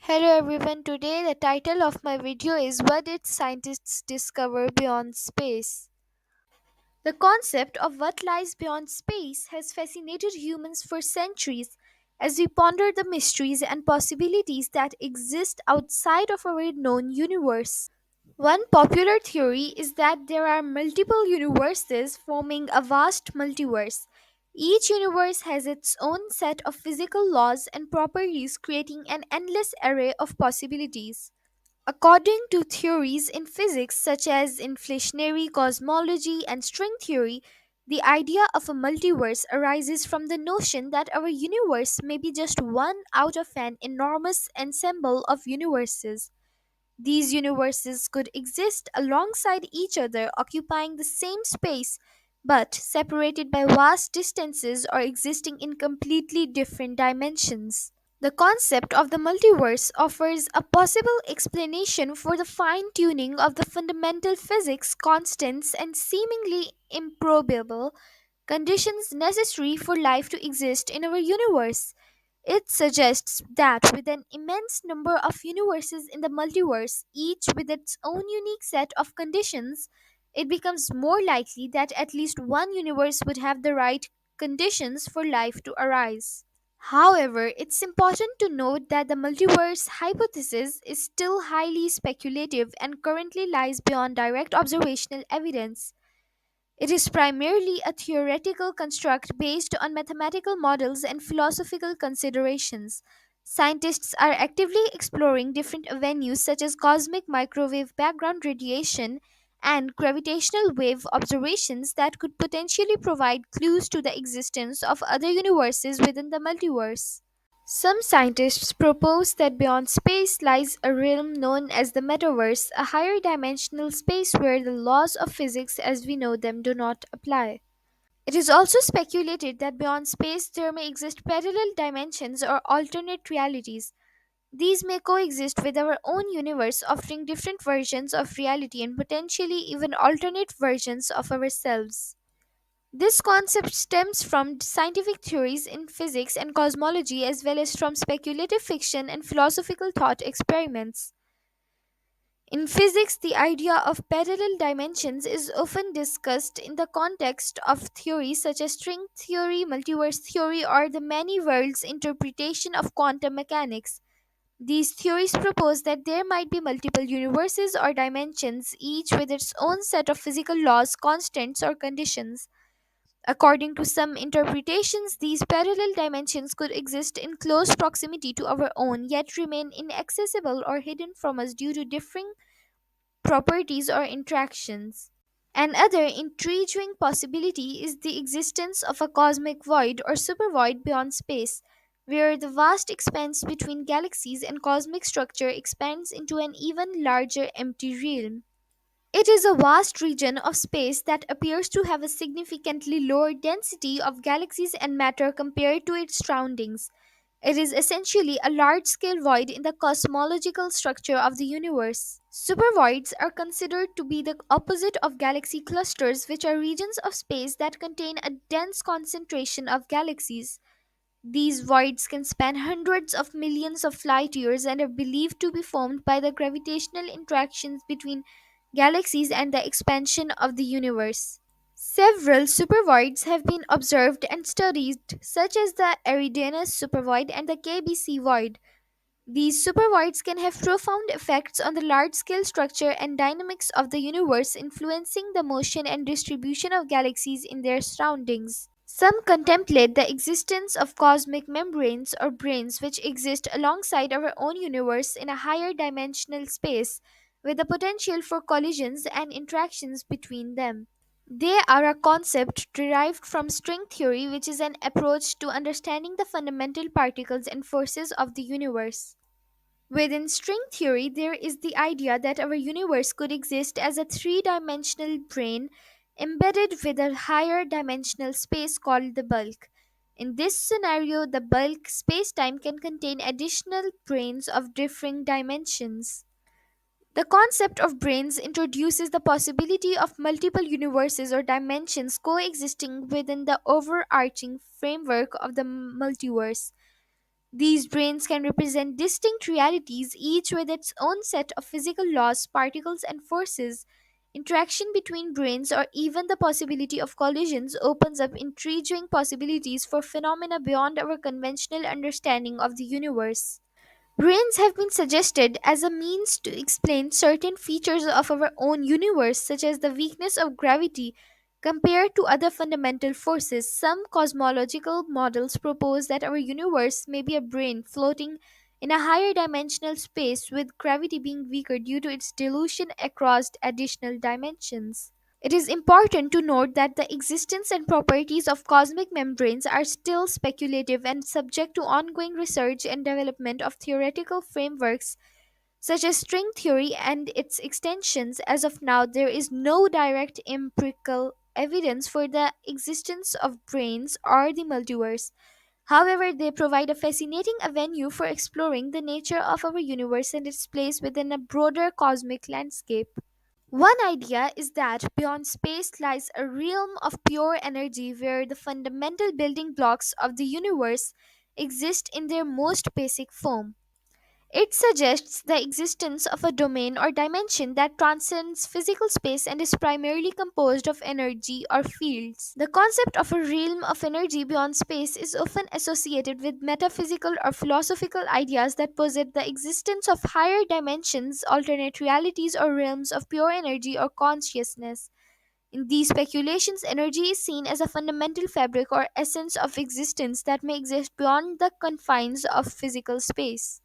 Hello everyone, today the title of my video is What Did Scientists Discover Beyond Space? The concept of what lies beyond space has fascinated humans for centuries as we ponder the mysteries and possibilities that exist outside of our known universe. One popular theory is that there are multiple universes forming a vast multiverse. Each universe has its own set of physical laws and properties, creating an endless array of possibilities. According to theories in physics such as inflationary cosmology and string theory, the idea of a multiverse arises from the notion that our universe may be just one out of an enormous ensemble of universes. These universes could exist alongside each other, occupying the same space, but separated by vast distances or existing in completely different dimensions. The concept of the multiverse offers a possible explanation for the fine tuning of the fundamental physics constants and seemingly improbable conditions necessary for life to exist in our universe. It suggests that with an immense number of universes in the multiverse, each with its own unique set of conditions, it becomes more likely that at least one universe would have the right conditions for life to arise. However, it's important to note that the multiverse hypothesis is still highly speculative and currently lies beyond direct observational evidence. It is primarily a theoretical construct based on mathematical models and philosophical considerations. Scientists are actively exploring different avenues such as cosmic microwave background radiation and gravitational wave observations that could potentially provide clues to the existence of other universes within the multiverse. Some scientists propose that beyond space lies a realm known as the metaverse, a higher dimensional space where the laws of physics as we know them do not apply. It is also speculated that beyond space there may exist parallel dimensions or alternate realities. These may coexist with our own universe, offering different versions of reality and potentially even alternate versions of ourselves. This concept stems from scientific theories in physics and cosmology as well as from speculative fiction and philosophical thought experiments. In physics, the idea of parallel dimensions is often discussed in the context of theories such as string theory, multiverse theory, or the many worlds interpretation of quantum mechanics. These theories propose that there might be multiple universes or dimensions, each with its own set of physical laws, constants, or conditions. According to some interpretations, these parallel dimensions could exist in close proximity to our own, yet remain inaccessible or hidden from us due to differing properties or interactions. Another intriguing possibility is the existence of a cosmic void or supervoid beyond space, where the vast expanse between galaxies and cosmic structure expands into an even larger empty realm. It is a vast region of space that appears to have a significantly lower density of galaxies and matter compared to its surroundings. It is essentially a large scale void in the cosmological structure of the universe. Supervoids are considered to be the opposite of galaxy clusters, which are regions of space that contain a dense concentration of galaxies. These voids can span hundreds of millions of light years and are believed to be formed by the gravitational interactions between galaxies and the expansion of the universe. Several supervoids have been observed and studied, such as the Eridanus supervoid and the KBC void. These supervoids can have profound effects on the large scale structure and dynamics of the universe, influencing the motion and distribution of galaxies in their surroundings. Some contemplate the existence of cosmic membranes or branes which exist alongside our own universe in a higher dimensional space, with the potential for collisions and interactions between them. They are a concept derived from string theory, which is an approach to understanding the fundamental particles and forces of the universe. Within string theory, there is the idea that our universe could exist as a three dimensional brane embedded with a higher dimensional space called the bulk. In this scenario, the bulk spacetime can contain additional branes of differing dimensions. The concept of branes introduces the possibility of multiple universes or dimensions coexisting within the overarching framework of the multiverse. These brains can represent distinct realities, each with its own set of physical laws, particles, and forces. Interaction between brains, or even the possibility of collisions, opens up intriguing possibilities for phenomena beyond our conventional understanding of the universe. Brains have been suggested as a means to explain certain features of our own universe, such as the weakness of gravity compared to other fundamental forces. Some cosmological models propose that our universe may be a brain floating in a higher dimensional space, with gravity being weaker due to its dilution across additional dimensions. It is important to note that the existence and properties of cosmic membranes are still speculative and subject to ongoing research and development of theoretical frameworks such as string theory and its extensions. As of now, there is no direct empirical evidence for the existence of brains or the multiverse. However, they provide a fascinating avenue for exploring the nature of our universe and its place within a broader cosmic landscape. One idea is that beyond space lies a realm of pure energy where the fundamental building blocks of the universe exist in their most basic form. It suggests the existence of a domain or dimension that transcends physical space and is primarily composed of energy or fields. The concept of a realm of energy beyond space is often associated with metaphysical or philosophical ideas that posit the existence of higher dimensions, alternate realities, or realms of pure energy or consciousness. In these speculations, energy is seen as a fundamental fabric or essence of existence that may exist beyond the confines of physical space.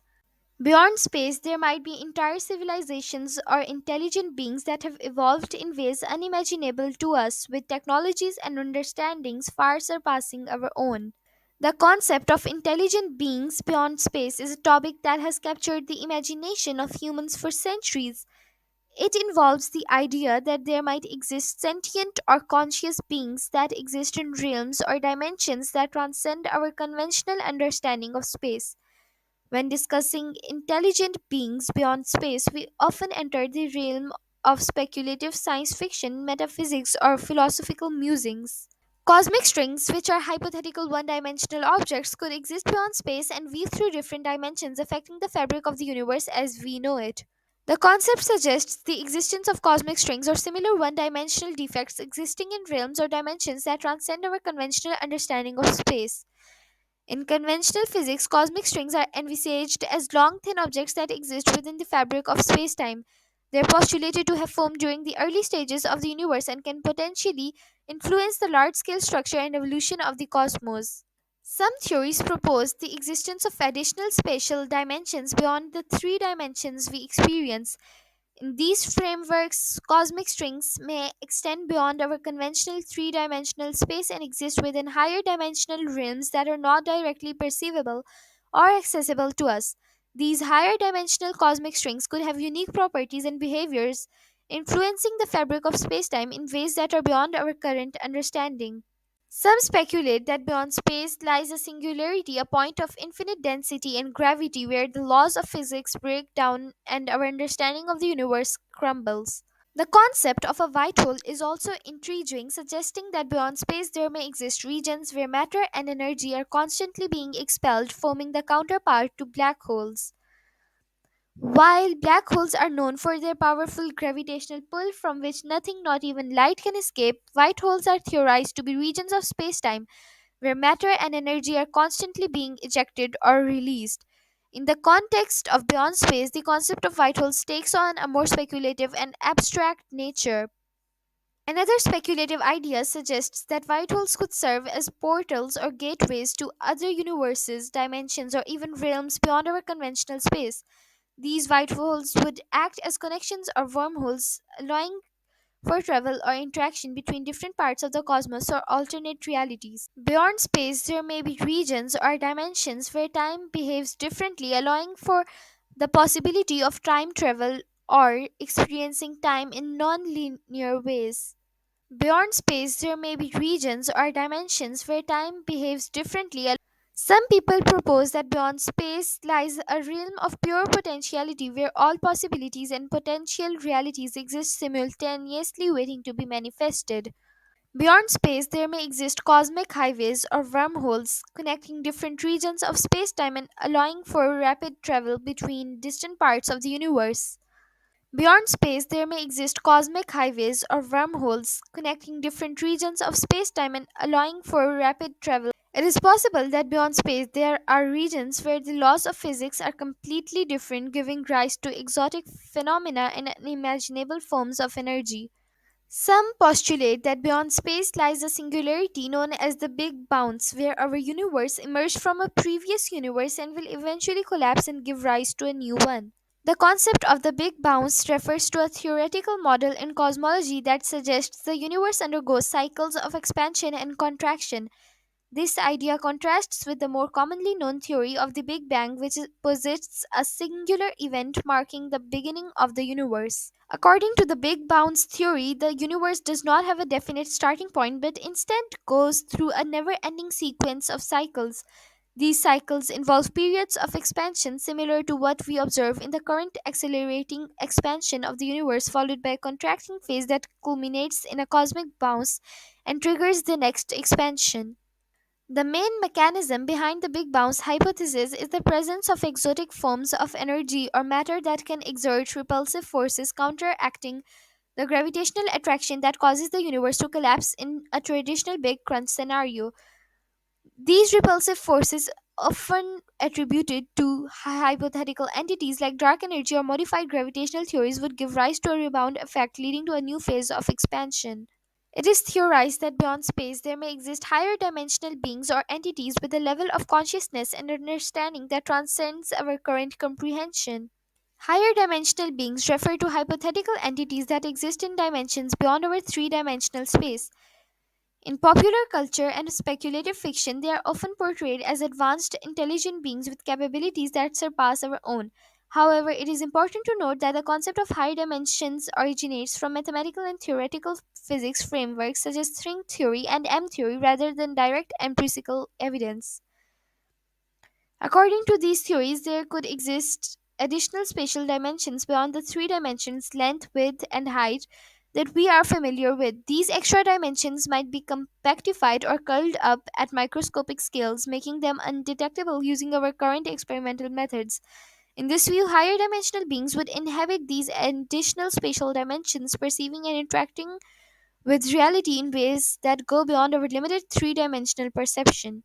Beyond space, there might be entire civilizations or intelligent beings that have evolved in ways unimaginable to us, with technologies and understandings far surpassing our own. The concept of intelligent beings beyond space is a topic that has captured the imagination of humans for centuries. It involves the idea that there might exist sentient or conscious beings that exist in realms or dimensions that transcend our conventional understanding of space. When discussing intelligent beings beyond space, we often enter the realm of speculative science fiction, metaphysics, or philosophical musings. Cosmic strings, which are hypothetical one dimensional objects, could exist beyond space and weave through different dimensions, affecting the fabric of the universe as we know it. The concept suggests the existence of cosmic strings or similar one dimensional defects existing in realms or dimensions that transcend our conventional understanding of space. In conventional physics, cosmic strings are envisaged as long, thin objects that exist within the fabric of spacetime. They are postulated to have formed during the early stages of the universe and can potentially influence the large scale structure and evolution of the cosmos. Some theories propose the existence of additional spatial dimensions beyond the three dimensions we experience. In these frameworks, cosmic strings may extend beyond our conventional three dimensional space and exist within higher dimensional realms that are not directly perceivable or accessible to us. These higher dimensional cosmic strings could have unique properties and behaviors, influencing the fabric of spacetime in ways that are beyond our current understanding. Some speculate that beyond space lies a singularity, a point of infinite density and gravity where the laws of physics break down and our understanding of the universe crumbles. The concept of a white hole is also intriguing, suggesting that beyond space there may exist regions where matter and energy are constantly being expelled, forming the counterpart to black holes. While black holes are known for their powerful gravitational pull from which nothing, not even light, can escape, white holes are theorized to be regions of spacetime where matter and energy are constantly being ejected or released. In the context of beyond space, the concept of white holes takes on a more speculative and abstract nature. Another speculative idea suggests that white holes could serve as portals or gateways to other universes, dimensions, or even realms beyond our conventional space. These white holes would act as connections or wormholes, allowing for travel or interaction between different parts of the cosmos or alternate realities. Beyond space, there may be regions or dimensions where time behaves differently, allowing for the possibility of time travel or experiencing time in non linear ways. Beyond space, there may be regions or dimensions where time behaves differently. Some people propose that beyond space lies a realm of pure potentiality where all possibilities and potential realities exist simultaneously waiting to be manifested. Beyond space, there may exist cosmic highways or wormholes connecting different regions of space time and allowing for rapid travel between distant parts of the universe. Beyond space, there may exist cosmic highways or wormholes connecting different regions of space time and allowing for rapid travel. It is possible that beyond space there are regions where the laws of physics are completely different, giving rise to exotic phenomena and unimaginable forms of energy. Some postulate that beyond space lies a singularity known as the Big Bounce, where our universe emerged from a previous universe and will eventually collapse and give rise to a new one. The concept of the Big Bounce refers to a theoretical model in cosmology that suggests the universe undergoes cycles of expansion and contraction. This idea contrasts with the more commonly known theory of the Big Bang, which posits a singular event marking the beginning of the universe. According to the Big Bounce theory, the universe does not have a definite starting point but instead goes through a never ending sequence of cycles. These cycles involve periods of expansion similar to what we observe in the current accelerating expansion of the universe, followed by a contracting phase that culminates in a cosmic bounce and triggers the next expansion. The main mechanism behind the Big Bounce hypothesis is the presence of exotic forms of energy or matter that can exert repulsive forces counteracting the gravitational attraction that causes the universe to collapse in a traditional Big Crunch scenario. These repulsive forces, often attributed to hypothetical entities like dark energy or modified gravitational theories, would give rise to a rebound effect leading to a new phase of expansion. It is theorized that beyond space there may exist higher dimensional beings or entities with a level of consciousness and understanding that transcends our current comprehension. Higher dimensional beings refer to hypothetical entities that exist in dimensions beyond our three dimensional space. In popular culture and speculative fiction, they are often portrayed as advanced, intelligent beings with capabilities that surpass our own. However, it is important to note that the concept of high dimensions originates from mathematical and theoretical physics frameworks such as string theory and M theory rather than direct empirical evidence. According to these theories, there could exist additional spatial dimensions beyond the three dimensions length, width, and height that we are familiar with. These extra dimensions might be compactified or curled up at microscopic scales, making them undetectable using our current experimental methods. In this view, higher dimensional beings would inhabit these additional spatial dimensions, perceiving and interacting with reality in ways that go beyond our limited three dimensional perception.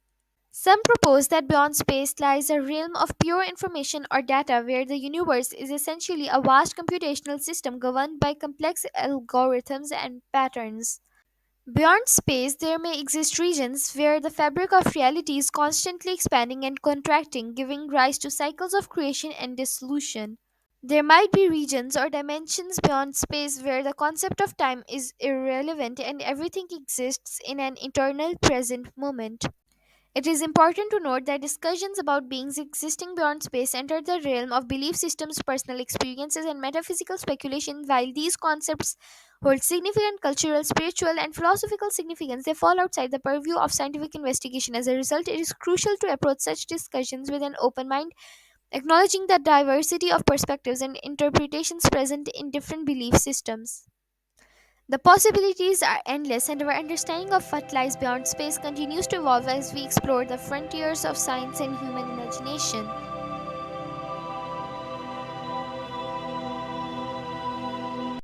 Some propose that beyond space lies a realm of pure information or data where the universe is essentially a vast computational system governed by complex algorithms and patterns. Beyond space, there may exist regions where the fabric of reality is constantly expanding and contracting, giving rise to cycles of creation and dissolution. There might be regions or dimensions beyond space where the concept of time is irrelevant and everything exists in an eternal present moment. It is important to note that discussions about beings existing beyond space enter the realm of belief systems, personal experiences, and metaphysical speculation. While these concepts hold significant cultural, spiritual, and philosophical significance, they fall outside the purview of scientific investigation. As a result, it is crucial to approach such discussions with an open mind, acknowledging the diversity of perspectives and interpretations present in different belief systems. The possibilities are endless, and our understanding of what lies beyond space continues to evolve as we explore the frontiers of science and human imagination.